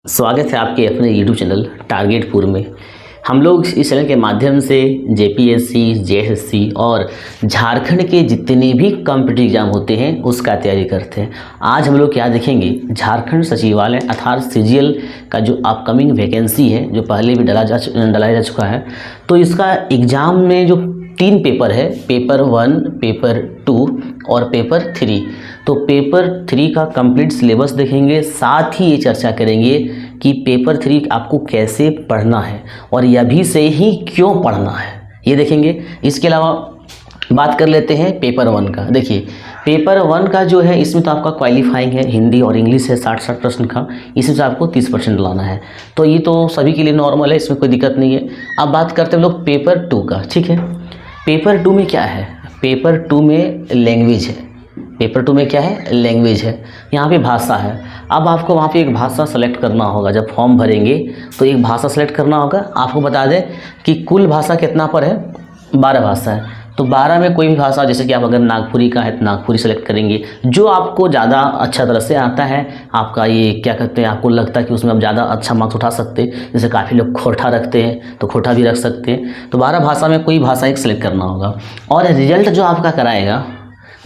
स्वागत है आपके अपने YouTube चैनल टारगेटपुर में। हम लोग इस चैनल के माध्यम से जेपीएससी, जेएसएससी और झारखंड के जितने भी कॉम्पिटिटिव एग्जाम होते हैं उसका तैयारी करते हैं। आज हम लोग क्या देखेंगे, झारखंड सचिवालय अर्थात सीजीएल का जो अपकमिंग वैकेंसी है, जो पहले भी डलाया जा चुका है। तो इसका एग्ज़ाम में जो 3 पेपर है, पेपर 1, पेपर 2 और पेपर 3। तो पेपर 3 का कंप्लीट सिलेबस देखेंगे, साथ ही ये चर्चा करेंगे कि पेपर 3 आपको कैसे पढ़ना है और ये अभी से ही क्यों पढ़ना है, ये देखेंगे। इसके अलावा बात कर लेते हैं पेपर 1 का। देखिए पेपर 1 का जो है, इसमें तो आपका क्वालिफाइंग है, हिंदी और इंग्लिश है 60-60 प्रश्न का, इसमें से आपको 30% लाना है। तो ये तो सभी के लिए नॉर्मल है, इसमें कोई दिक्कत नहीं है। अब बात करते हैं लोग पेपर 2 का। ठीक है, पेपर 2 में क्या है, पेपर 2 में लैंग्वेज है। पेपर 2 में क्या है, लैंग्वेज है। यहाँ पे भाषा है। अब आपको वहाँ पे एक भाषा सेलेक्ट करना होगा। जब फॉर्म भरेंगे तो एक भाषा सेलेक्ट करना होगा। आपको बता दें कि कुल भाषा कितना पर है, 12 भाषा है। तो 12 में कोई भी भाषा, जैसे कि आप अगर नागपुरी का है तो नागपुरी सेलेक्ट करेंगे, जो आपको ज़्यादा अच्छा तरह से आता है। आपका ये क्या कहते हैं, आपको लगता है कि उसमें आप ज़्यादा अच्छा मार्क्स उठा सकते हैं, जैसे काफ़ी लोग खोटा रखते हैं तो खोटा भी रख सकते हैं। तो 12 भाषा में कोई भाषा एक सेलेक्ट करना होगा। और रिजल्ट जो आपका कराएगा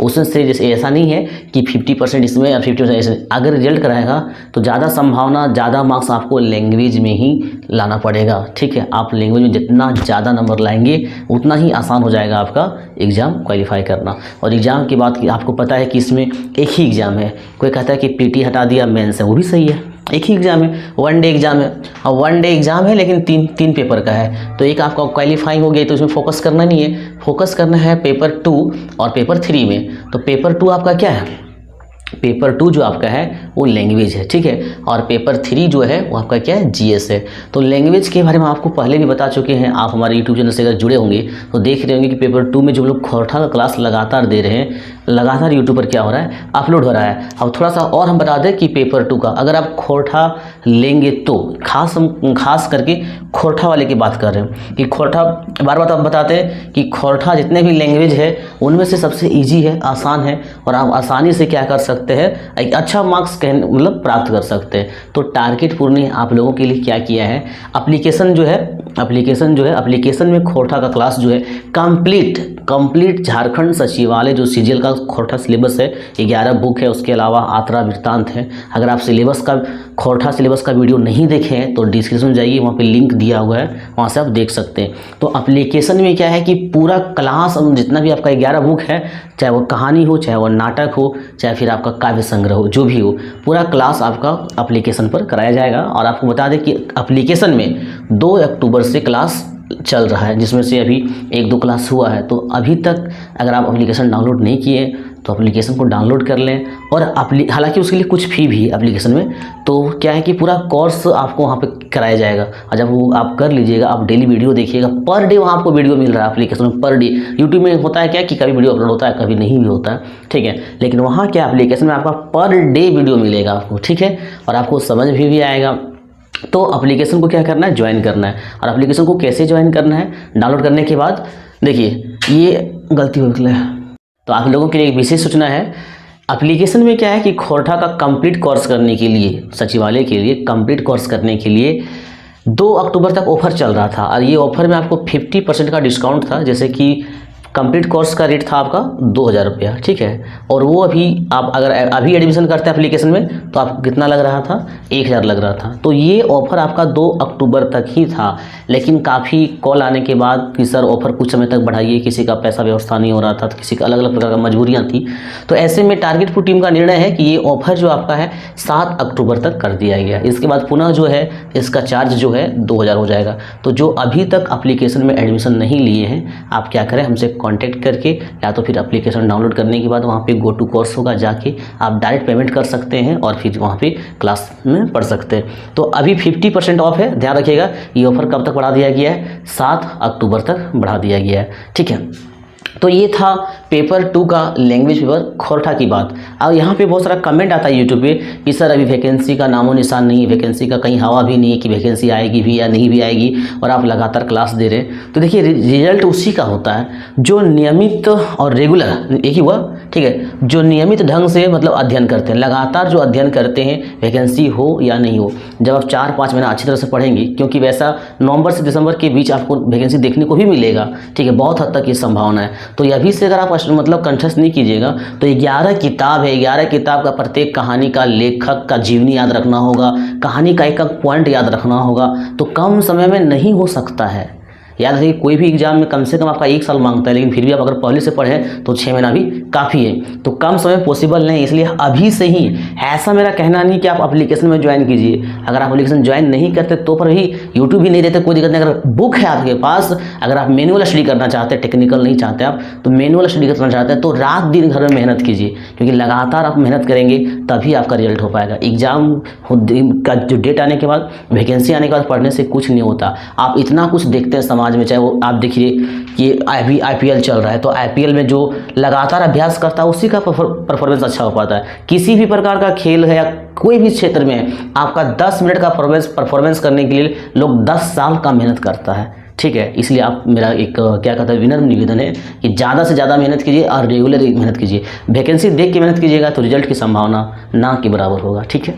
उसमें से, जैसे ऐसा नहीं है कि 50% इसमें और 50% इसमें, अगर रिजल्ट कराएगा तो ज़्यादा संभावना, ज़्यादा मार्क्स आपको लैंग्वेज में ही लाना पड़ेगा। ठीक है, आप लैंग्वेज में जितना ज़्यादा नंबर लाएंगे उतना ही आसान हो जाएगा आपका एग्ज़ाम क्वालिफाई करना। और एग्ज़ाम की बात की, आपको पता है कि इसमें एक ही एग्ज़ाम है। कोई कहता है कि पीटी हटा दिया, मेंस है, वो भी सही है, एक ही एग्ज़ाम है, 1 डे एग्ज़ाम है। और 1 डे एग्ज़ाम है लेकिन तीन पेपर का है। तो एक आपका क्वालिफाइंग हो गया, तो उसमें फोकस करना नहीं है, फोकस करना है पेपर 2 और पेपर 3 में। तो पेपर 2 आपका क्या है, पेपर 2 जो आपका है वो लैंग्वेज है। ठीक है, और पेपर 3 जो है वो आपका क्या है, जीएस है। तो लैंग्वेज के बारे में आपको पहले भी बता चुके हैं। आप हमारे यूट्यूब चैनल से अगर जुड़े होंगे तो देख रहे होंगे कि पेपर 2 में जो लोग खोटा का क्लास लगातार दे रहे हैं, लगातार यूट्यूब पर क्या हो रहा है, अपलोड हो रहा है। अब थोड़ा सा और हम बता दें कि पेपर 2 का अगर आप खोटा लेंगे तो खास करके खोटा वाले की बात कर रहे हैं कि खोटा, बार बार आप बताते हैं कि खोटा जितने भी लैंग्वेज है उनमें से सबसे ईजी है, आसान है, और आप आसानी से क्या कर सकते हैं, एक अच्छा मार्क्स मतलब प्राप्त कर सकते हैं। तो टारगेटपुर ने आप लोगों के लिए क्या किया है, एप्लीकेशन में खोटा का क्लास जो है कंप्लीट झारखंड सचिवालय जो सीजीएल का खोटा सिलेबस है, 11 बुक है, उसके अलावा आत्रा वृत्तांत है। अगर आप खोटा सिलेबस का वीडियो नहीं देखे हैं तो डिस्क्रिप्शन में जाइए, वहाँ पे लिंक दिया हुआ है, वहाँ से आप देख सकते हैं। तो एप्लीकेशन में क्या है कि पूरा क्लास, जितना भी आपका 11 बुक है, चाहे वो कहानी हो, चाहे वो नाटक हो, चाहे फिर आपका काव्य संग्रह हो, जो भी हो, पूरा क्लास आपका एप्लीकेशन पर कराया जाएगा। और आपको बता दें कि एप्लीकेशन में 2 अक्टूबर से क्लास चल रहा है, जिसमें से अभी 1-2 क्लास हुआ है। तो अभी तक अगर आप एप्लीकेशन डाउनलोड नहीं किए तो एप्लीकेशन को डाउनलोड कर लें। और हालांकि उसके लिए कुछ फ़ी भी है एप्लीकेशन में। तो क्या है कि पूरा कोर्स आपको वहाँ पे कराया जाएगा, और जब वो आप कर लीजिएगा, आप डेली वीडियो देखिएगा, पर डे वहाँ आपको वीडियो मिल रहा है एप्लीकेशन में, पर डे। यूट्यूब में होता है क्या कि कभी वीडियो अपलोड होता है, कभी नहीं भी होता है। ठीक है, लेकिन वहाँ क्या एप्लीकेशन में आपका पर डे वीडियो मिलेगा आपको। ठीक है, और आपको समझ भी आएगा। तो एप्लीकेशन को क्या करना है, ज्वाइन करना है। और एप्लीकेशन को कैसे ज्वाइन करना है, डाउनलोड करने के बाद देखिए ये गलती हो गई है, तो आप लोगों के लिए एक विशेष सूचना है। एप्लीकेशन में क्या है कि खोटा का कंप्लीट कोर्स करने के लिए, सचिवालय के लिए कंप्लीट कोर्स करने के लिए 2 अक्टूबर तक ऑफर चल रहा था। और ये ऑफर में आपको 50% का डिस्काउंट था। जैसे कि कंप्लीट कोर्स का रेट था आपका 2000 रुपया। ठीक है, और वो अभी आप अगर अभी एडमिशन करते हैं एप्लीकेशन में तो आपको कितना लग रहा था, 1000 लग रहा था। तो ये ऑफ़र आपका 2 अक्टूबर तक ही था। लेकिन काफ़ी कॉल आने के बाद कि सर ऑफ़र कुछ समय तक बढ़ाइए, किसी का पैसा व्यवस्था नहीं हो रहा था, तो किसी का अलग अलग प्रकार का मजबूरियाँ थी। तो ऐसे में टारगेटपुर टीम का निर्णय है कि ये ऑफ़र जो आपका है 7 अक्टूबर तक कर दिया गया। इसके बाद पुनः जो है इसका चार्ज जो है 2000 हो जाएगा। तो जो अभी तक एप्लीकेशन में एडमिशन नहीं लिए हैं, आप क्या करें, हमसे कांटेक्ट करके, या तो फिर एप्लीकेशन डाउनलोड करने के बाद वहाँ पे गो टू कोर्स होगा, जाके आप डायरेक्ट पेमेंट कर सकते हैं और फिर वहाँ पे क्लास में पढ़ सकते हैं। तो अभी 50% ऑफ है, ध्यान रखिएगा। ये ऑफर कब तक बढ़ा दिया गया है, 7 अक्टूबर तक बढ़ा दिया गया है। ठीक है, तो ये था पेपर 2 का लैंग्वेज पेपर खोरठा की बात। अब यहाँ पे बहुत सारा कमेंट आता है यूट्यूब पे कि सर अभी वैकेंसी का नामो निशान नहीं है, वैकेंसी का कहीं हवा भी नहीं है कि वैकेंसी आएगी भी या नहीं भी आएगी, और आप लगातार क्लास दे रहे हैं। तो देखिए रिजल्ट उसी का होता है जो नियमित और रेगुलर, एक ही हुआ, ठीक है, जो नियमित ढंग से मतलब अध्ययन करते हैं, लगातार जो अध्ययन करते हैं, वैकेंसी हो या नहीं हो। जब आप 4-5 महीना अच्छी तरह से पढ़ेंगे, क्योंकि वैसा नवंबर से दिसंबर के बीच आपको वैकेंसी देखने को भी मिलेगा, ठीक है, बहुत हद तक ये संभावना है। तो ये अभी से अगर आप मतलब कंठस्थ नहीं कीजिएगा तो 11 किताब है, 11 किताब का प्रत्येक कहानी का लेखक का जीवनी याद रखना होगा, कहानी का एक एक पॉइंट याद रखना होगा, तो कम समय में नहीं हो सकता है। याद रखिए कोई भी एग्जाम में कम से कम आपका 1 साल मांगता है, लेकिन फिर भी आप अगर पहले से पढ़ें तो 6 महीना भी काफ़ी है। तो कम समय पॉसिबल नहीं, इसलिए अभी से ही, ऐसा मेरा कहना नहीं कि आप एप्लीकेशन में ज्वाइन कीजिए। अगर आप एप्लीकेशन ज्वाइन नहीं करते तो पर भी यूट्यूब भी नहीं देते, कोई दिक्कत नहीं। अगर बुक है आपके पास, अगर आप मैनुअल स्टडी करना चाहते हैं, टेक्निकल नहीं चाहते आप, तो मैनुअल स्टडी करना चाहते हैं तो रात दिन घर में मेहनत कीजिए, क्योंकि लगातार आप मेहनत करेंगे तभी आपका रिजल्ट हो पाएगा। एग्जाम का जो डेट आने के बाद, वैकेंसी आने के बाद पढ़ने से कुछ नहीं होता। आप इतना कुछ देखते हैं समाज में, चाहे वो आप देखिए कि अभी IPL चल रहा है, तो IPL में जो लगातार अभ्यास करता है उसी का परफॉर्मेंस अच्छा हो पाता है। किसी भी प्रकार का खेल है या कोई भी क्षेत्र में है, आपका 10 मिनट का परफॉर्मेंस करने के लिए लोग 10 साल का मेहनत करता है, ठीक है। इसलिए आप, मेरा एक क्या कहता है, विनम्र निवेदन है कि ज़्यादा से ज़्यादा मेहनत कीजिए और रेगुलर मेहनत कीजिए। वैकेंसी देख के मेहनत कीजिएगा तो रिजल्ट की संभावना ना के बराबर होगा, ठीक है।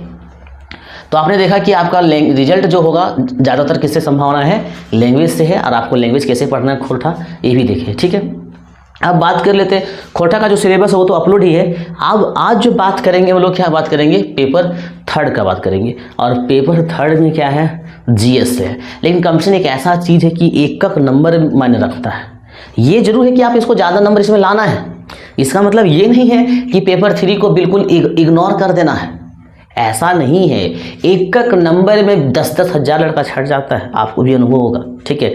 तो आपने देखा कि आपका रिजल्ट जो होगा ज़्यादातर किससे संभावना है, लैंग्वेज से है, और आपको लैंग्वेज कैसे पढ़ना है खोरठा, ये भी देखिए, ठीक है। अब बात कर लेते हैं खोरठा का जो सिलेबस है वो तो अपलोड ही है। अब आज जो बात करेंगे वो लोग क्या बात करेंगे, पेपर 3 का बात करेंगे। और पेपर 3 में क्या है, GS है, लेकिन कम्पटीशन एक ऐसा चीज़ है कि एक नंबर मायने रखता है। ये जरूर है कि आप इसको ज़्यादा नंबर इसमें लाना है, इसका मतलब ये नहीं है कि पेपर 3 को बिल्कुल इग्नोर कर देना है, ऐसा नहीं है। एक नंबर में 10-10 हज़ार लड़का छट जाता है, आपको भी अनुभव होगा, ठीक है।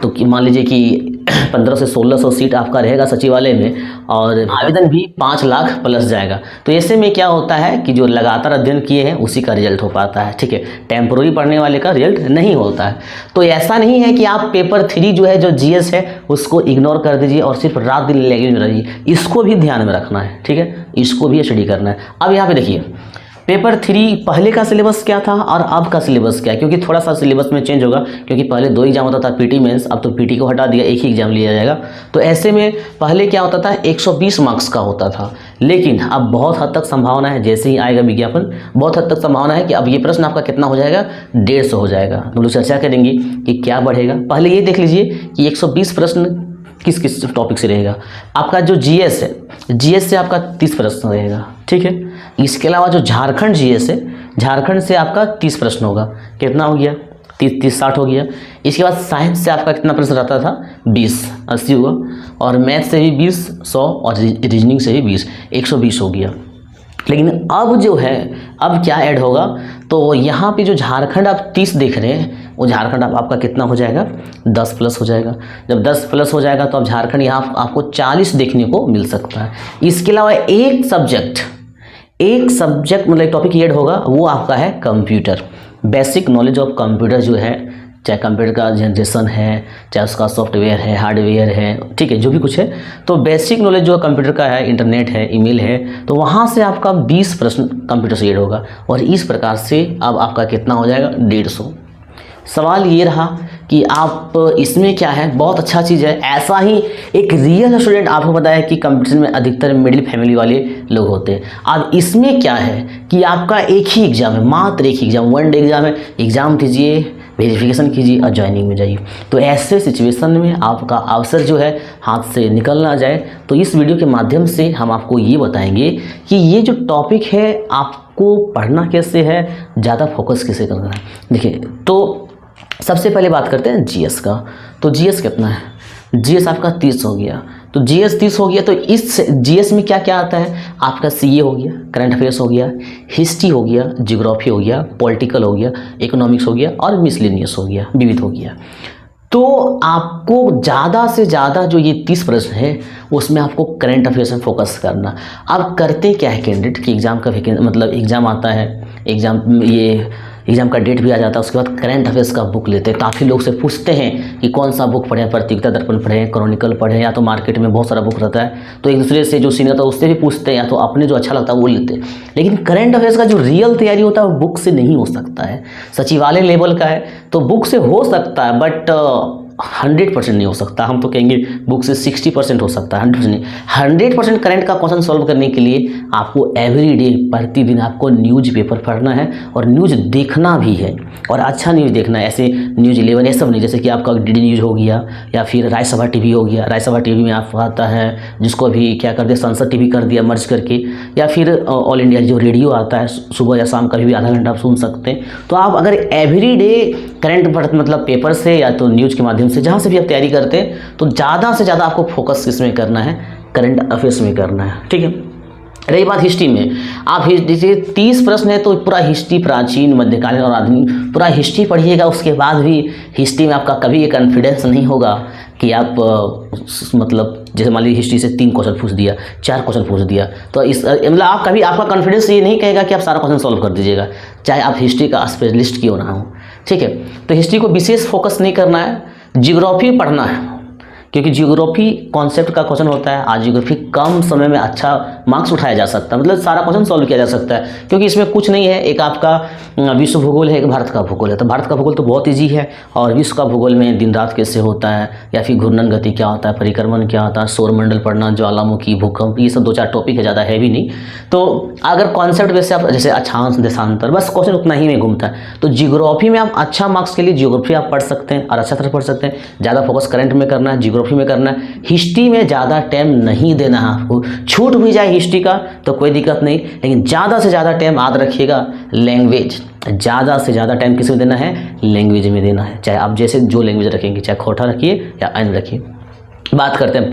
तो मान लीजिए कि 1500 से 1600 सीट आपका रहेगा सचिवालय में, और आवेदन भी 5 लाख प्लस जाएगा। तो ऐसे में क्या होता है कि जो लगातार अध्ययन किए हैं उसी का रिजल्ट हो पाता है, ठीक है। टेम्पोररी पढ़ने वाले का रिजल्ट नहीं होता है। तो ऐसा नहीं है कि आप पेपर 3 जो है, जो GS है, उसको इग्नोर कर दीजिए और सिर्फ रात दिन लैंग्वेज में रहिए। इसको भी ध्यान में रखना है, ठीक है, इसको भी स्टडी करना है। अब यहाँ पे देखिए पेपर 3 पहले का सिलेबस क्या था और अब का सिलेबस क्या है, क्योंकि थोड़ा सा सिलेबस में चेंज होगा, क्योंकि पहले 2 एग्जाम होता था, PT मेंस, अब तो PT को हटा दिया, एक ही एग्जाम लिया जाएगा। तो ऐसे में पहले क्या होता था, 120 मार्क्स का होता था, लेकिन अब बहुत हद तक संभावना है, जैसे ही आएगा विज्ञापन, बहुत हद तक संभावना है कि अब ये प्रश्न आपका कितना हो जाएगा, 150 हो जाएगा। तो लोग चर्चा करेंगे कि क्या बढ़ेगा। पहले ये देख लीजिए कि 120 प्रश्न किस किस टॉपिक से रहेगा। आपका जो GS है, GS से आपका 30 प्रश्न रहेगा, ठीक है। इसके अलावा जो झारखंड GS है, झारखंड से आपका 30 प्रश्न होगा। कितना हो गया, 30-60 हो गया। इसके बाद साइंस से आपका कितना प्रश्न रहता था, 20-80 हुआ, और मैथ से भी 20, 100, और रीजनिंग से भी 20, 120 हो गया। लेकिन अब जो है, अब क्या ऐड होगा, तो यहाँ पे जो झारखंड आप 30 देख रहे हैं, वो झारखंड आपका कितना हो जाएगा, 10 प्लस हो जाएगा। जब 10 प्लस हो जाएगा तो अब झारखंड यहाँ आपको 40 देखने को मिल सकता है। इसके अलावा एक सब्जेक्ट मतलब एक टॉपिक ऐड होगा, वो आपका है computer, basic knowledge of computer जो है, चाहे कंप्यूटर का जनरेशन है, चाहे उसका सॉफ्टवेयर है, हार्डवेयर है, ठीक है, जो भी कुछ है। तो बेसिक नॉलेज जो कंप्यूटर का है, इंटरनेट है, ईमेल है, तो वहाँ से आपका 20 प्रश्न कंप्यूटर से ऐड होगा, और इस प्रकार से अब आपका कितना हो जाएगा, 150। सवाल ये रहा कि आप इसमें क्या है, बहुत अच्छा चीज़ है। ऐसा ही एक रियल स्टूडेंट, आपको पता है कि कंपटीशन में अधिकतर मिडिल फैमिली वाले लोग होते हैं। अब इसमें क्या है कि आपका एक ही एग्ज़ाम है, मात्र एक ही एग्ज़ाम, 1 डे एग्ज़ाम है। एग्ज़ाम दीजिए, वेरिफिकेशन कीजिए और ज्वाइनिंग में जाइए। तो ऐसे सिचुएशन में आपका अवसर जो है हाथ से निकल ना जाए, तो इस वीडियो के माध्यम से हम आपको ये बताएंगे कि ये जो टॉपिक है आपको पढ़ना कैसे है, ज़्यादा फोकस कैसे करना है। देखिए, तो सबसे पहले बात करते हैं GS का। तो GS कितना है, GS आपका 30 हो गया। तो GS 30 हो गया, तो इस GS में क्या क्या आता है, आपका CA हो गया, करंट अफेयर्स हो गया, हिस्ट्री हो गया, जियोग्राफी हो गया, पॉलिटिकल हो गया, इकोनॉमिक्स हो गया, और मिसलेनियस हो गया, विविध हो गया। तो आपको ज़्यादा से ज़्यादा जो ये 30 प्रश्न है उसमें आपको करंट अफेयर्स में फोकस करना। अब करते क्या है कैंडिडेट कि एग्ज़ाम का मतलब एग्ज़ाम आता है, एग्ज़ाम ये एग्जाम का डेट भी आ जाता है, उसके बाद करंट अफेयर्स का बुक लेते हैं। काफ़ी लोग से पूछते हैं कि कौन सा बुक पढ़ें, प्रतियोगिता दर्पण पढ़ें, क्रॉनिकल पढ़ें, या तो मार्केट में बहुत सारा बुक रहता है, तो एक दूसरे से जो सीनियर था उससे भी पूछते हैं, या तो अपने जो अच्छा लगता है वो लेते हैं। लेकिन करंट अफेयर्स का जो रियल तैयारी होता है वो बुक से नहीं हो सकता है। सचिवालय लेवल का है तो बुक से हो सकता है, बट 100% नहीं हो सकता। हम तो कहेंगे बुक से 60% हो सकता है, 100% नहीं। 100% करंट का क्वेश्चन सॉल्व करने के लिए आपको एवरीडे, प्रतिदिन आपको न्यूज़ पेपर पढ़ना है और न्यूज़ देखना भी है, और अच्छा न्यूज़ देखना है। ऐसे न्यूज़ 11 ये सब नहीं, जैसे कि आपका डीडी न्यूज़ हो गया या फिर राज्यसभा टीवी हो गया। राज्यसभा टीवी में आप आता है जिसको अभी क्या कर दिया, संसद टीवी कर दिया मर्ज करके, या फिर ऑल इंडिया जो रेडियो आता है सुबह या शाम कभी भी आधा घंटा आप सुन सकते हैं। तो आप अगर एवरीडे करंट मतलब पेपर से या तो न्यूज़ के माध्यम से जहाँ से भी आप तैयारी करते हैं, तो ज़्यादा से ज़्यादा आपको फोकस किसमें करना है, करंट अफेयर्स में करना है। ठीक है, रही बात हिस्ट्री में, आप जैसे 30 प्रश्न है तो पूरा हिस्ट्री, प्राचीन, मध्यकालीन और आधुनिक, पूरा हिस्ट्री पढ़िएगा। उसके बाद भी हिस्ट्री में आपका कभी ये कॉन्फिडेंस नहीं होगा कि आप मतलब जैसे मान लीजिए हिस्ट्री से 3 क्वेश्चन पूछ दिया, 4 क्वेश्चन पूछ दिया, तो इस मतलब आप कभी आपका कॉन्फिडेंस ये नहीं कहेगा कि आप सारा क्वेश्चन सॉल्व कर दीजिएगा, चाहे आप हिस्ट्री का स्पेशलिस्ट क्यों ना हो। ठीक है, तो हिस्ट्री को विशेष फोकस नहीं करना है, जियोग्राफी पढ़ना है, क्योंकि जियोग्राफी कॉन्सेप्ट का क्वेश्चन होता है। आज जियोग्राफी कम समय में अच्छा मार्क्स उठाया जा सकता है, मतलब सारा क्वेश्चन सॉल्व किया जा सकता है, क्योंकि इसमें कुछ नहीं है। एक आपका विश्व भूगोल है, एक भारत का भूगोल है। तो भारत का भूगोल तो बहुत ईजी है, और विश्व का भूगोल में दिन रात कैसे होता है, या फिर घूर्णन गति क्या होता है, परिक्रमण क्या होता है, सौरमंडल पढ़ना, ज्वालामुखी, भूकंप, ये सब 2-4 टॉपिक है, ज़्यादा हैवी नहीं। तो अगर कॉन्सेप्ट वैसे आप जैसे अक्षांश, देशांतर, बस क्वेश्चन उतना ही में घूमता है। तो जियोग्राफी में आप अच्छा मार्क्स के लिए जियोग्राफी आप पढ़ सकते हैं और अच्छा तरह पढ़ सकते हैं। ज़्यादा फोकस करंट में करना है, जियोग्राफी में करना है। हिस्ट्री में ज़्यादा टाइम नहीं देना है आपको। छूट भी जाए हिस्ट्री का तो कोई दिक्कत नहीं, लेकिन ज़्यादा से ज़्यादा टाइम याद रखिएगा लैंग्वेज, ज़्यादा से ज़्यादा टाइम किस में देना है, लैंग्वेज में देना है। चाहे आप जैसे जो लैंग्वेज रखेंगे, चाहे खोटा रखिए या अन्य रखिए। बात करते हैं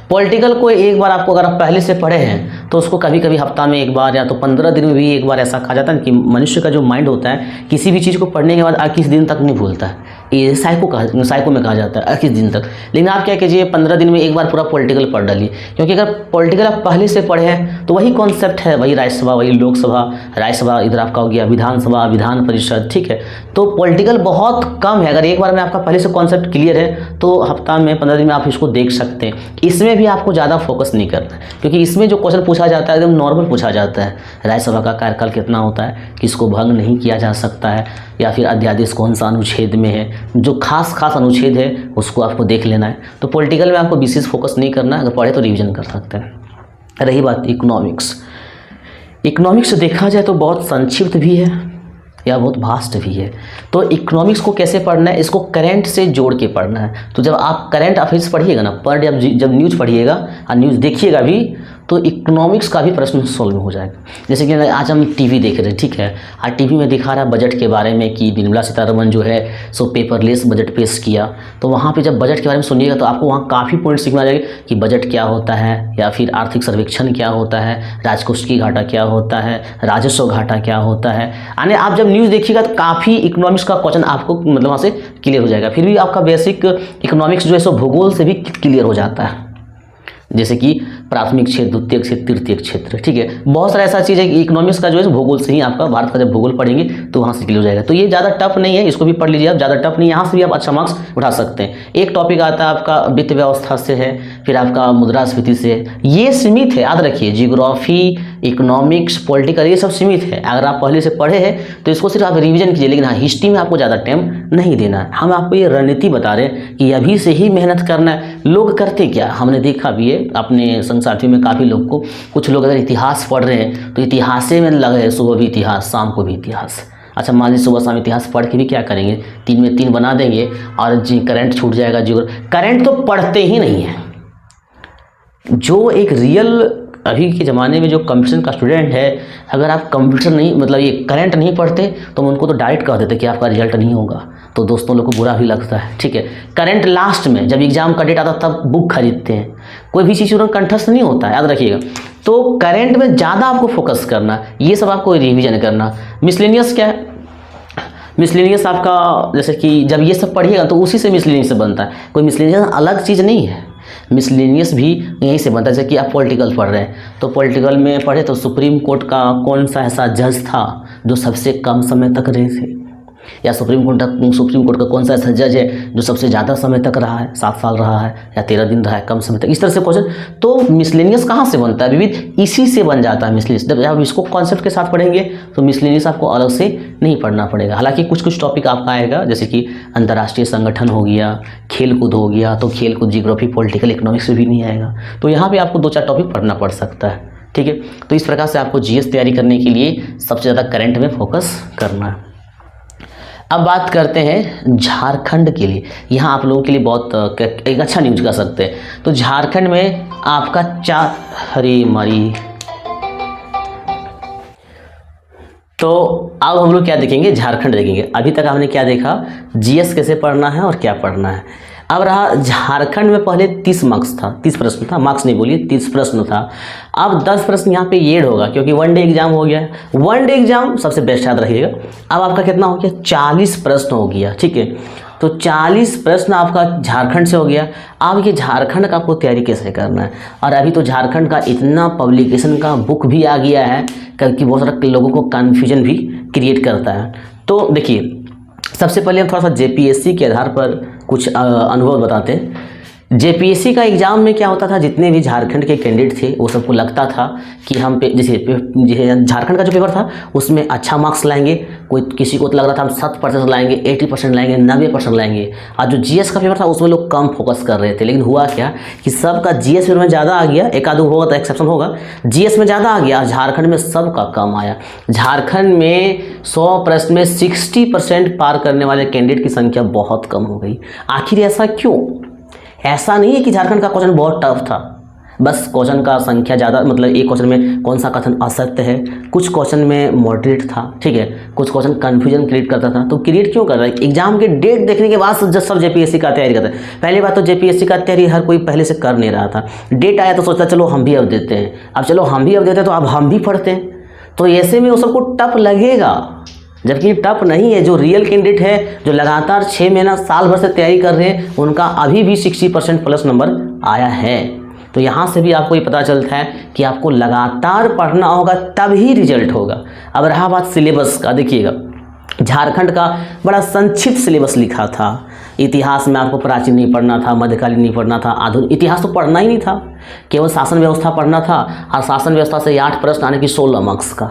पॉलिटिकल को एक बार आपको अगर आप पहले से पढ़े हैं तो उसको कभी कभी हफ्ता में एक बार या तो 15 दिन में भी एक बार ऐसा कहा जाता है कि मनुष्य का जो माइंड होता है किसी भी चीज़ को पढ़ने के बाद 21 दिन तक नहीं भूलता है। ये साइको में कहा जाता है 21 दिन तक। लेकिन आप क्या कीजिए, 15 दिन में एक बार पूरा पॉलिटिकल पढ़ डालिए, क्योंकि अगर पॉलिटिकल आप पहले से पढ़े हैं तो वही कॉन्सेप्ट है, वही राज्यसभा, वही लोकसभा, राज्यसभा इधर आपका हो गया विधानसभा, विधान परिषद। ठीक है, तो पॉलिटिकल बहुत कम है। अगर एक बार में आपका पहले से कॉन्सेप्ट क्लियर है तो हफ्ता में 15 दिन में आप इसको देख सकते हैं। इसमें भी आपको ज़्यादा फोकस नहीं करना है, क्योंकि इसमें जो क्वेश्चन पूछा जाता है एकदम नॉर्मल पूछा जाता है। राज्यसभा का कार्यकाल कितना होता है, किसको भंग नहीं किया जा सकता है, या फिर अध्यादेश कौन सा अनुच्छेद में है, जो खास अनुच्छेद है उसको आपको देख लेना है। तो पॉलिटिकल में आपको विशेष फोकस नहीं करना है, अगर पढ़े तो रिवीजन कर सकते हैं। रही बात इकोनॉमिक्स देखा जाए तो बहुत संक्षिप्त भी है या बहुत वास्ट भी है। तो इकोनॉमिक्स को कैसे पढ़ना है, इसको करंट से जोड़ के पढ़ना है। तो जब आप करंट अफेयर्स पढ़िएगा ना, पर डे आप जब न्यूज़ पढ़िएगा और न्यूज़ देखिएगा भी, तो इकोनॉमिक्स का भी प्रश्न सॉल्व हो जाएगा। जैसे कि आज हम टीवी देख रहे हैं, ठीक है, आज टीवी में दिखा रहा है बजट के बारे में कि निर्मला सीतारमण जो है सो पेपरलेस बजट पेश किया। तो वहाँ पे जब बजट के बारे में सुनिएगा तो आपको वहाँ काफ़ी पॉइंट सीखना जाएगा कि बजट क्या होता है, या फिर आर्थिक सर्वेक्षण क्या होता है, राजकोषीय घाटा क्या होता है, राजस्व घाटा क्या होता है। यानी आप जब न्यूज़ देखिएगा तो काफ़ी इकोनॉमिक्स का क्वेश्चन आपको मतलब वहाँ से क्लियर हो जाएगा। फिर भी आपका बेसिक इकोनॉमिक्स जो है सो भूगोल से भी क्लियर हो जाता है, जैसे कि प्राथमिक क्षेत्र, द्वितीयक क्षेत्र, तृतीयक क्षेत्र। ठीक है, बहुत सारा ऐसा चीज़ है कि इकोनॉमिक्स का जो है भूगोल से ही आपका भारत का जब भूगोल पढ़ेंगे तो वहाँ से क्लियर हो जाएगा। तो ये ज़्यादा टफ नहीं है, इसको भी पढ़ लीजिए आप, ज़्यादा टफ नहीं, यहाँ से भी आप अच्छा मार्क्स उठा सकते हैं। एक टॉपिक आता है आपका वित्त व्यवस्था से है, फिर आपका मुद्रास्फीति से, ये सीमित है, याद रखिए। जियोग्राफी, इकोनॉमिक्स, पॉलिटिकल, ये सब सीमित है। अगर आप पहले से पढ़े हैं तो इसको सिर्फ आप रिवीजन कीजिए, लेकिन हाँ हिस्ट्री में आपको ज़्यादा टाइम नहीं देना है। हम आपको ये रणनीति बता रहे हैं कि अभी से ही मेहनत करना है। लोग करते क्या, हमने देखा भी है अपने संग साथियों में काफ़ी लोग को, कुछ लोग अगर इतिहास पढ़ रहे हैं तो इतिहास में लगे हैं, सुबह भी इतिहास, शाम को भी इतिहास। अच्छा मान लीजिए सुबह शाम इतिहास पढ़ के भी क्या करेंगे, 3 में 3 बना देंगे और जी करंट छूट जाएगा। करंट तो पढ़ते ही नहीं है। जो एक रियल अभी के ज़माने में जो कंप्यूटर का स्टूडेंट है, अगर आप कंप्यूटर नहीं मतलब ये करंट नहीं पढ़ते तो उनको तो डायरेक्ट कह देते कि आपका रिजल्ट नहीं होगा। तो दोस्तों लोग को बुरा भी लगता है। ठीक है, करंट लास्ट में जब एग्जाम का डेट आता तब बुक खरीदते हैं, कोई भी चीज़ तुरंत कंठस्थ नहीं होता है, याद रखिएगा। तो करंट में ज़्यादा आपको फोकस करना, ये सब आपको रिविजन करना। मिसलेनियस क्या है, मिसलेनियस आपका जैसे कि जब ये सब पढ़िएगा तो उसी से मिसलेनियस बनता है, कोई मिसलेनियस अलग चीज़ नहीं है। मिसलेनियस भी यहीं से बनता है। जैसे कि आप पॉलिटिकल पढ़ रहे हैं तो पॉलिटिकल में पढ़े तो सुप्रीम कोर्ट का कौन सा ऐसा जज था जो सबसे कम समय तक रहे थे, या सुप्रीम कोर्ट का कौन सा ऐसा जज है जो सबसे ज़्यादा समय तक रहा है, 7 साल रहा है या 13 दिन रहा है, कम समय तक। इस तरह से क्वेश्चन। तो मिसलेनियस कहाँ से बनता है? विविध इसी से बन जाता है मिसलेनियस। जब आप इसको कॉन्सेप्ट के साथ पढ़ेंगे तो मिसलेनियस आपको अलग से नहीं पढ़ना पड़ेगा। हालांकि कुछ कुछ टॉपिक आपका आएगा, जैसे कि अंतर्राष्ट्रीय संगठन हो गया, खेल कूद हो गया, तो खेल कूद जियोग्राफी पॉलिटिकल इकोनॉमिक्स भी नहीं आएगा, तो यहाँ पर आपको 2-4 टॉपिक पढ़ना पड़ सकता है। ठीक है, तो इस प्रकार से आपको जीएस तैयारी करने के लिए सबसे ज़्यादा करंट में फोकस करना है। अब बात करते हैं झारखंड के लिए। यहाँ आप लोगों के लिए बहुत एक अच्छा न्यूज कर सकते हैं। तो झारखंड में आपका हरी मारी। तो अब हम लोग क्या देखेंगे? झारखंड देखेंगे। अभी तक आपने क्या देखा? जीएस कैसे पढ़ना है और क्या पढ़ना है। अब रहा झारखंड में पहले 30 मार्क्स था, 30 प्रश्न था, मार्क्स नहीं बोलिए, 30 प्रश्न था। अब 10 प्रश्न यहाँ पे ऐड होगा क्योंकि 1 डे एग्जाम हो गया। 1 डे एग्जाम सबसे बेस्ट याद रखिएगा। अब आपका कितना हो गया? 40 प्रश्न हो गया। ठीक है, तो 40 प्रश्न आपका झारखंड से हो गया। अब ये झारखंड का आपको तैयारी कैसे करना है? और अभी तो झारखंड का इतना पब्लिकेशन का बुक भी आ गया है कि बहुत सारे लोगों को कन्फ्यूजन भी क्रिएट करता है। तो देखिए, सबसे पहले हम थोड़ा सा जेपीएससी के आधार पर कुछ अनुभव बताते हैं। जेपीएससी का एग्ज़ाम में क्या होता था, जितने भी झारखंड के कैंडिडेट थे वो सबको लगता था कि हम जैसे झारखंड का जो पेपर था उसमें अच्छा मार्क्स लाएंगे। कोई किसी को तो लग रहा था हम 70% लाएंगे, 80% लाएंगे, 90% लाएंगे। और जो जीएस का पेपर था उसमें लोग कम फोकस कर रहे थे। लेकिन हुआ क्या कि सबका जीएस पेपर में ज़्यादा आ गया, एक आध होगा तो एक्सेप्शन होगा, जीएस में ज़्यादा आ गया, झारखंड में सबका कम आया। झारखंड में 100 प्रश्न में 60% पार करने वाले कैंडिडेट की संख्या बहुत कम हो गई। आखिर ऐसा क्यों? ऐसा नहीं है कि झारखंड का क्वेश्चन बहुत टफ था, बस क्वेश्चन का संख्या ज़्यादा, मतलब एक क्वेश्चन में कौन सा कथन असत्य है, कुछ क्वेश्चन में मॉडरेट था। ठीक है, कुछ क्वेश्चन कन्फ्यूजन क्रिएट करता था। तो क्रिएट क्यों कर रहा है? एग्जाम के डेट देखने के बाद सब जेपीएससी का तैयारी करता है। पहली बात तो जेपीएससी का तैयारी हर कोई पहले से कर नहीं रहा था। डेट आया तो सोचता चलो हम भी अब देते हैं, अब चलो हम भी अब देते हैं, तो अब हम भी पढ़ते हैं। तो ऐसे में वो सबको टफ लगेगा, जबकि टफ नहीं है। जो रियल कैंडिडेट है, जो लगातार 6 महीना साल भर से तैयारी कर रहे हैं, उनका अभी भी 60% प्लस नंबर आया है। तो यहाँ से भी आपको ये पता चलता है कि आपको लगातार पढ़ना होगा तभी रिजल्ट होगा। अब रहा बात सिलेबस का, देखिएगा झारखंड का बड़ा संक्षिप्त सिलेबस लिखा था। इतिहास में आपको प्राचीन नहीं पढ़ना था, मध्यकालीन नहीं पढ़ना था, आधुनिक इतिहास तो पढ़ना ही नहीं था, केवल शासन व्यवस्था पढ़ना था। और शासन व्यवस्था से 8 प्रश्न आने की 16 मार्क्स का,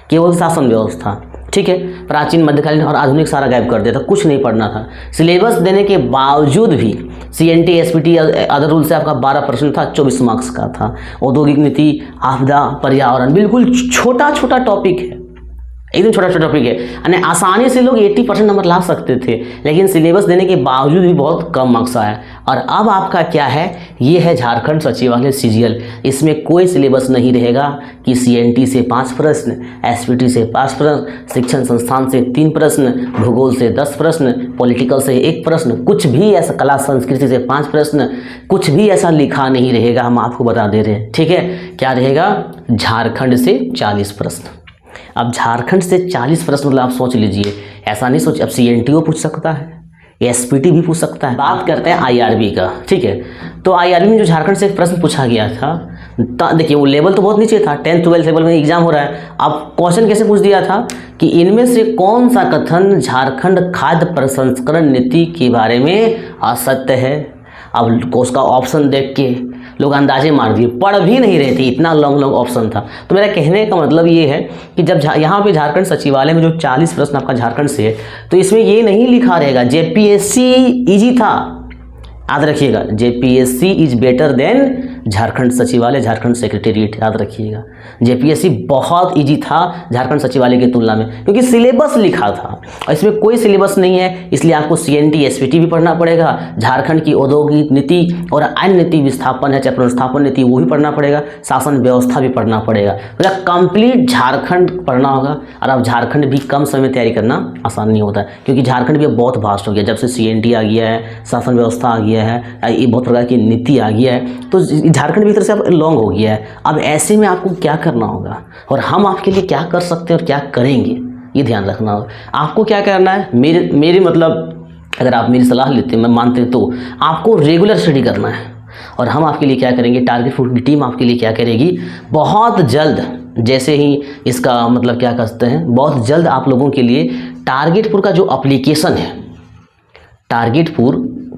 केवल शासन व्यवस्था। ठीक है, प्राचीन, मध्यकालीन और आधुनिक सारा गायब कर दिया था, कुछ नहीं पढ़ना था। सिलेबस देने के बावजूद भी सीएनटी, एसपीटी, अदर रूल से आपका 12 प्रश्न था, 24 मार्क्स का था। औद्योगिक नीति, आपदा, पर्यावरण, बिल्कुल छोटा छोटा टॉपिक है, एकदम छोटा छोटा टॉपिक है। यानी आसानी से लोग 80% नंबर ला सकते थे, लेकिन सिलेबस देने के बावजूद भी बहुत कम मार्क्स आया। और अब आपका क्या है? ये है झारखंड सचिवालय सीजीएल। इसमें कोई सिलेबस नहीं रहेगा कि सीएनटी से 5 प्रश्न, एसपीटी से 5 प्रश्न, शिक्षण संस्थान से 3 प्रश्न, भूगोल से 10 प्रश्न, पॉलिटिकल से 1 प्रश्न, कुछ भी ऐसा, कला संस्कृति से 5 प्रश्न, कुछ भी ऐसा लिखा नहीं रहेगा। हम आपको बता दे रहे हैं। ठीक है, क्या रहेगा? झारखंड से 40 प्रश्न। अब झारखंड से 40 प्रश्न, मतलब आप सोच लीजिए, ऐसा नहीं सोच, अब सीएनटीओ पूछ सकता है, एसपीटी भी पूछ सकता है। बात करते हैं आईआरबी का। ठीक है, तो आईआरबी में जो झारखंड से एक प्रश्न पूछा गया था, देखिए वो लेवल तो बहुत नीचे था, 10th 12th लेवल में एग्जाम हो रहा है। अब क्वेश्चन कैसे पूछ दिया था कि इनमें से कौन सा कथन झारखंड खाद्य प्रसंस्करण नीति के बारे में असत्य है? अब उसका ऑप्शन देख के लोग अंदाजे मार दिए, पढ़ भी नहीं रहे थे, इतना लॉन्ग ऑप्शन था। तो मेरा कहने का मतलब ये है कि जब यहाँ पे झारखंड सचिवालय में जो 40 प्रश्न आपका झारखंड से है, तो इसमें ये नहीं लिखा रहेगा जेपीएससी इजी था। याद रखिएगा, JPSC is better than Jharkhand सचिवालय, झारखंड सेक्रेटेरिएट, याद रखिएगा। जेपीएससी बहुत इजी था झारखंड सचिवालय की तुलना में, क्योंकि सिलेबस लिखा था। और इसमें कोई सिलेबस नहीं है, इसलिए आपको सीएनटी, एसपीटी भी पढ़ना पड़ेगा, झारखंड की औद्योगिक नीति और अन्य नीति विस्थापन है, चाहे पुनर्स्थापन नीति, वो भी पढ़ना पड़ेगा, शासन व्यवस्था भी पढ़ना पड़ेगा। मतलब कंप्लीट झारखंड पढ़ना होगा। और अब झारखंड भी कम समय में तैयारी करना आसान नहीं होता है, क्योंकि झारखंड भी बहुत वास्ट हो गया। जब से सीएनटी आ गया है, शासन व्यवस्था आ गया है, ये बहुत प्रकार की नीति आ गया है, तो झारखंड भी तरह से अब लॉन्ग हो गया है। अब ऐसे में आपको क्या करना होगा और हम आपके लिए क्या कर सकते हैं और क्या करेंगे, ये ध्यान रखना होगा। आपको क्या करना है, मेरे मतलब अगर आप मेरी सलाह लेते हैं, मैं मानते हैं, तो आपको रेगुलर स्टडी करना है। और हम आपके लिए क्या करेंगे, टारगेट फूड की टीम आपके लिए क्या करेगी, बहुत जल्द, जैसे ही इसका मतलब क्या कहते हैं, बहुत जल्द आप लोगों के लिए टारगेट का जो एप्लीकेशन है, टारगेट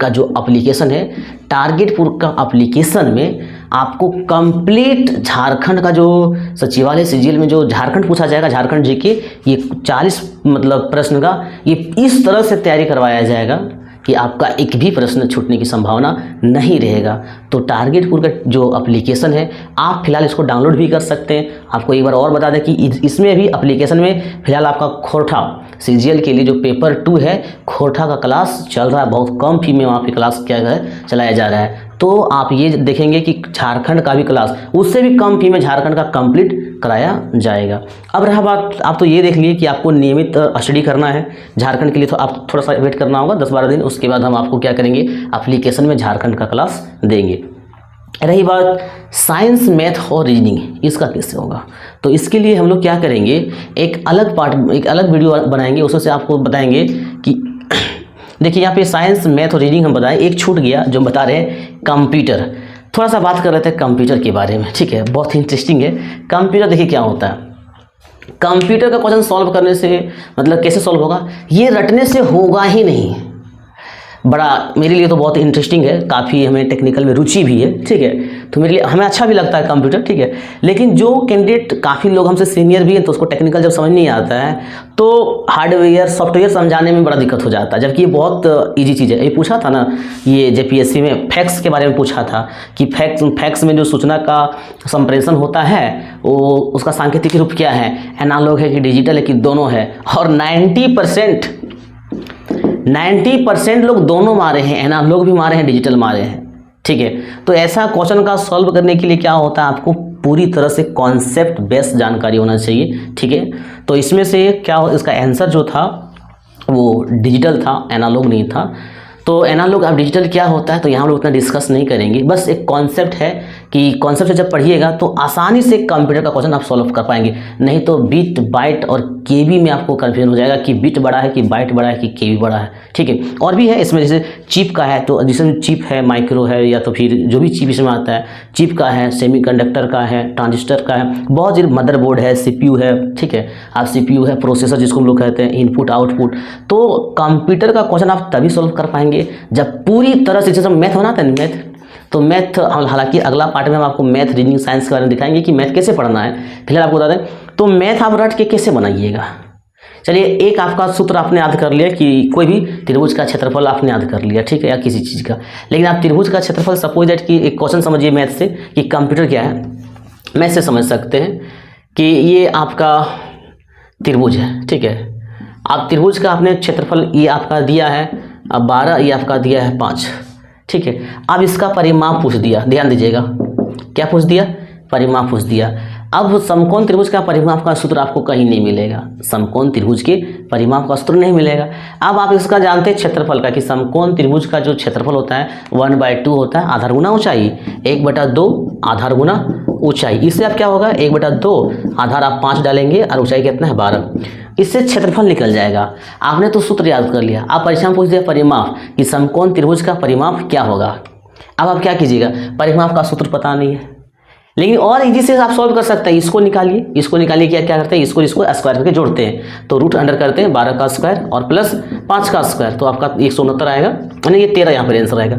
का जो एप्लीकेशन है, टारगेट का एप्लीकेशन में आपको कंप्लीट झारखंड का जो सचिवालय सीजीएल में जो झारखंड पूछा जाएगा, झारखंड जीके, ये 40 मतलब प्रश्न का ये इस तरह से तैयारी करवाया जाएगा कि आपका एक भी प्रश्न छूटने की संभावना नहीं रहेगा। तो टारगेट का जो एप्लीकेशन है, आप फिलहाल इसको डाउनलोड भी कर सकते हैं। आपको एक बार और बता दें कि इसमें भी एप्लीकेशन में फिलहाल आपका खोरठा सीजीएल के लिए जो पेपर 2 है, खोरठा का क्लास चल रहा है, बहुत कम फी में वहाँ पे क्लास क्या है चलाया जा रहा है। तो आप ये देखेंगे कि झारखंड का भी क्लास उससे भी कम फी में झारखंड का कंप्लीट कराया जाएगा। अब रहा बात, आप तो ये देख लिए कि आपको नियमित स्टडी करना है झारखंड के लिए, तो आप थोड़ा सा वेट करना होगा 10-12 दिन, उसके बाद हम आपको क्या करेंगे, एप्लीकेशन में झारखंड का क्लास देंगे। रही बात साइंस, मैथ और रीजनिंग, इसका कैसे होगा, तो इसके लिए हम लोग क्या करेंगे, एक अलग वीडियो बनाएंगे, उसमें से आपको बताएंगे कि देखिए यहाँ पे साइंस, मैथ और रीडिंग हम बताएं, एक छूट गया जो हम बता रहे हैं कंप्यूटर। थोड़ा सा बात कर रहे थे कंप्यूटर के बारे में, ठीक है, बहुत इंटरेस्टिंग है कंप्यूटर। देखिए क्या होता है, कंप्यूटर का क्वेश्चन सॉल्व करने से मतलब कैसे सॉल्व होगा, ये रटने से होगा ही नहीं। बड़ा मेरे लिए तो बहुत इंटरेस्टिंग है, काफ़ी हमें टेक्निकल में रुचि भी है, ठीक है, तो मेरे लिए हमें अच्छा भी लगता है कंप्यूटर, ठीक है। लेकिन जो कैंडिडेट काफ़ी लोग हमसे सीनियर भी हैं, तो उसको टेक्निकल जब समझ नहीं आता है तो हार्डवेयर सॉफ्टवेयर समझाने में बड़ा दिक्कत हो जाता है, जबकि ये बहुत ईजी चीज़ है। ये पूछा था ना, ये जेपीएससी में फैक्स के बारे में पूछा था कि फैक्स में जो सूचना का संप्रेषण होता है वो उसका सांकेतिक रूप क्या है, एनालॉग है कि डिजिटल है कि दोनों है, और 90% लोग दोनों मारे हैं, एनालॉग भी मारे हैं, डिजिटल मारे हैं, ठीक है। तो ऐसा क्वेश्चन का सॉल्व करने के लिए क्या होता है, आपको पूरी तरह से कॉन्सेप्ट बेस्ड जानकारी होना चाहिए, ठीक है। तो इसमें से क्या हो, इसका आंसर जो था वो डिजिटल था, एनालॉग नहीं था। तो एनालॉग अब डिजिटल क्या होता है, तो यहाँ हम लोग उतना डिस्कस नहीं करेंगे, बस एक कॉन्सेप्ट है कि कॉन्सेप्ट से जब पढ़िएगा तो आसानी से कंप्यूटर का क्वेश्चन आप सॉल्व कर पाएंगे। नहीं तो बिट, बाइट और केबी में आपको कन्फ्यूजन हो जाएगा कि बिट बड़ा है कि बाइट बड़ा है कि केबी बड़ा है, ठीक है। और भी है इसमें, जैसे चिप का है, तो जैसे चिप है, माइक्रो है, या तो फिर जो भी चिप इसमें आता है, चिप का है, सेमीकंडक्टर का है, ट्रांजिस्टर का है, बहुत सी मदरबोर्ड है, सीपीयू है, ठीक है। आप सीपीयू है, प्रोसेसर जिसको हम लोग कहते हैं, इनपुट आउटपुट। तो कंप्यूटर का क्वेश्चन आप तभी सॉल्व कर पाएंगे जब पूरी तरह से, जैसे मैथ बनाते हैं मैथ, तो मैथ हालांकि अगला पार्ट में हम आपको मैथ, रीजनिंग, साइंस के बारे में दिखाएंगे कि मैथ कैसे पढ़ना है। फिलहाल आपको बता दें तो मैथ आप रट के कैसे बनाइएगा। चलिए, एक आपका सूत्र आपने याद कर लिया कि कोई भी त्रिभुज का क्षेत्रफल आपने याद कर लिया, ठीक है, या किसी चीज़ का। लेकिन आप त्रिभुज का क्षेत्रफल, सपोज दैट कि एक क्वेश्चन समझिए मैथ से कि कंप्यूटर क्या है, मैथ से समझ सकते हैं कि ये आपका त्रिभुज है, ठीक है। आप त्रिभुज का आपने क्षेत्रफल ये आपका दिया है, अब 12, ये आपका दिया है 5, ठीक है। अब इसका परिमाप पूछ दिया, ध्यान दीजिएगा, क्या पूछ दिया, परिमाप पूछ दिया। अब समकोण त्रिभुज का परिमाप का सूत्र आपको कहीं नहीं मिलेगा, समकोण त्रिभुज के परिमाप का सूत्र नहीं मिलेगा। अब आप इसका जानते हैं क्षेत्रफल का, कि समकोण त्रिभुज का जो क्षेत्रफल होता है 1/2 होता है, आधार गुना ऊंचाई, 1/2 आधार गुना ऊंचाई। इससे आप क्या होगा, 1/2 आधार आप 5 डालेंगे और ऊंचाई कितना है 12, इससे क्षेत्रफल निकल जाएगा। आपने तो सूत्र याद कर लिया। आप परीक्षा में पूछ दिया परिमाप कि समकोण त्रिभुज का परिमाप क्या होगा। अब आप क्या कीजिएगा, परिमाप का सूत्र पता नहीं है, लेकिन और इजी से आप सॉल्व कर सकते हैं। इसको निकालिए, इसको निकालिए, क्या करते हैं, इसको स्क्वायर करके जोड़ते हैं, तो रूट अंडर करते हैं 12 का स्क्वायर और प्लस 5 का स्क्वायर, तो आपका 169 आएगा, यानी ये 13 यहाँ पर आंसर आएगा।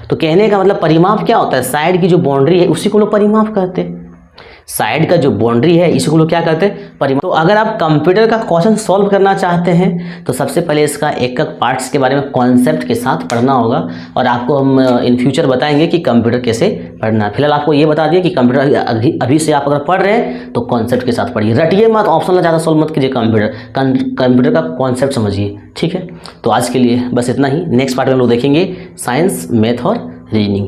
तो कहने का मतलब परिमाप क्या होता है, साइड की जो बाउंड्री है उसी को लोग परिमाप कहते हैं। साइड का जो बाउंड्री है इसी को लोग क्या कहते हैं, परिमाप। तो अगर आप कंप्यूटर का क्वेश्चन सॉल्व करना चाहते हैं तो सबसे पहले इसका एक एक पार्ट्स के बारे में कॉन्सेप्ट के साथ पढ़ना होगा, और आपको हम इन फ्यूचर बताएंगे कि कंप्यूटर कैसे पढ़ना है। फिलहाल आपको ये बता दिया कि कंप्यूटर अभी से आप अगर पढ़ रहे हैं तो कॉन्सेप्ट के साथ पढ़िए, रटिए मत, ऑप्शनल ज़्यादा सॉल्व मत कीजिए, कंप्यूटर का कॉन्सेप्ट समझिए, ठीक है। तो आज के लिए बस इतना ही, नेक्स्ट पार्ट में हम लोग देखेंगे साइंस, मैथ और रीजनिंग।